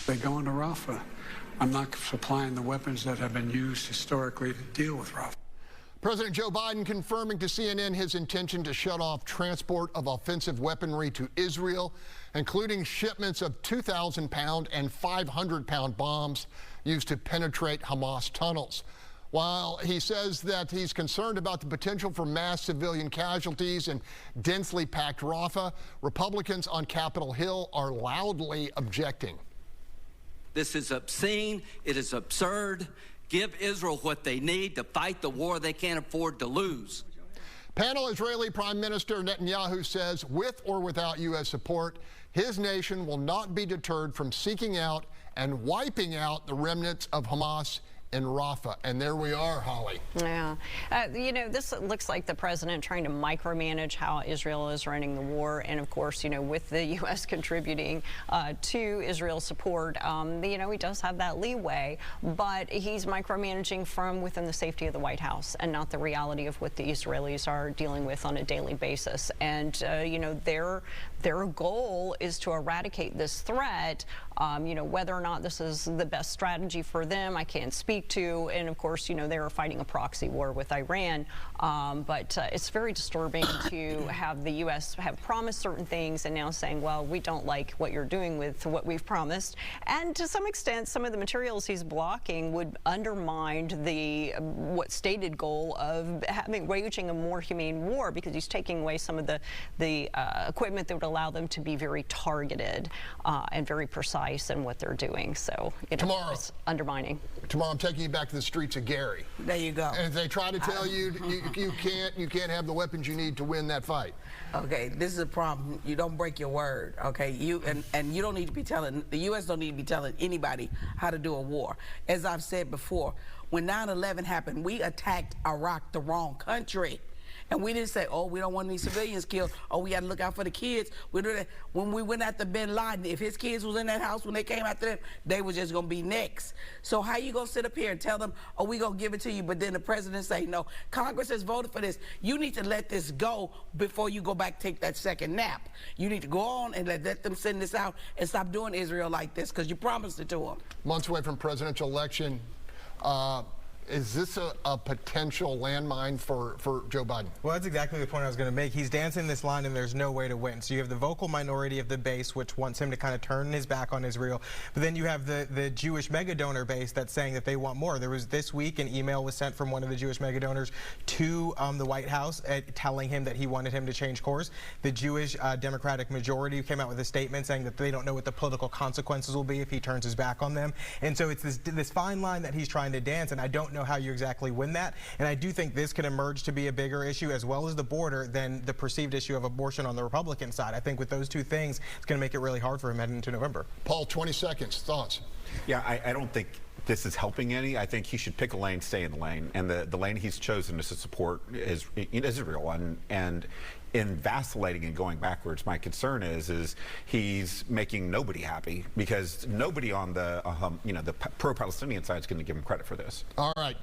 They go into Rafah. I'm not supplying the weapons that have been used historically to deal with Rafah. President Joe Biden confirming to CNN his intention to shut off transport of offensive weaponry to Israel, including shipments of 2,000-pound and 500-pound bombs used to penetrate Hamas tunnels. While he says that he's concerned about the potential for mass civilian casualties in densely packed Rafah, Republicans on Capitol Hill are loudly objecting. This is obscene. It is absurd. Give Israel what they need to fight the war they can't afford to lose. Panel Israeli Prime Minister Netanyahu says with or without U.S. support, his nation will not be deterred from seeking out and wiping out the remnants of Hamas in Rafah. And there we are, Holly. Yeah. You know, this looks like the president trying to micromanage how Israel is running the war. And of course, you know, with the U.S. contributing to Israel's support, you know, he does have that leeway. But he's micromanaging from within the safety of the White House and not the reality of what the Israelis are dealing with on a daily basis. And, you know, their goal is to eradicate this threat. You know, whether or not this is the best strategy for them, I can't speak to. And of course, you know, they were fighting a proxy war with Iran. But it's very disturbing to have the U.S. have promised certain things and now saying, well, we don't like what you're doing with what we've promised. And to some extent, some of the materials he's blocking would undermine the what stated goal of waging a more humane war, because he's taking away some of the equipment that would allow them to be very targeted and very precise in what they're doing. So, you know, tomorrow, it's undermining. Tomorrow I'm taking you back to the streets of Gary. There you go. And if they try to tell you you can't have the weapons you need to win that fight. Okay, this is a problem. You don't break your word, okay? And you don't need to be telling, the U.S. don't need to be telling anybody how to do a war. As I've said before, when 9/11 happened, we attacked Iraq, the wrong country. And we didn't say, oh, we don't want any civilians killed. Oh, we got to look out for the kids. We do that. When we went after bin Laden, if his kids was in that house when they came after them, they were just going to be next. So how you going to sit up here and tell them, oh, we going to give it to you, but then the president say, no, Congress has voted for this. You need to let this go before you go back take that second nap. You need to go on and let them send this out and stop doing Israel like this, because you promised it to them. Months away from presidential election, is this a potential landmine for Joe Biden? Well, that's exactly the point I was going to make. He's dancing this line and there's no way to win. So you have the vocal minority of the base, which wants him to kind of turn his back on Israel. But then you have the Jewish mega donor base that's saying that they want more. There was this week an email was sent from one of the Jewish mega donors to the White House telling him that he wanted him to change course. The Jewish Democratic majority came out with a statement saying that they don't know what the political consequences will be if he turns his back on them. And so it's this fine line that he's trying to dance, and I don't know how you exactly win that. And I do think this could emerge to be a bigger issue, as well as the border, than the perceived issue of abortion on the Republican side. I think with those two things, it's going to make it really hard for him heading into November. Paul, 20 seconds. Thoughts? Yeah, I don't think this is helping any. I think he should pick a lane, stay in the lane. And the lane he's chosen is to support Israel. And in vacillating and going backwards, my concern is he's making nobody happy, because nobody on the the pro-Palestinian side is going to give him credit for this. All right.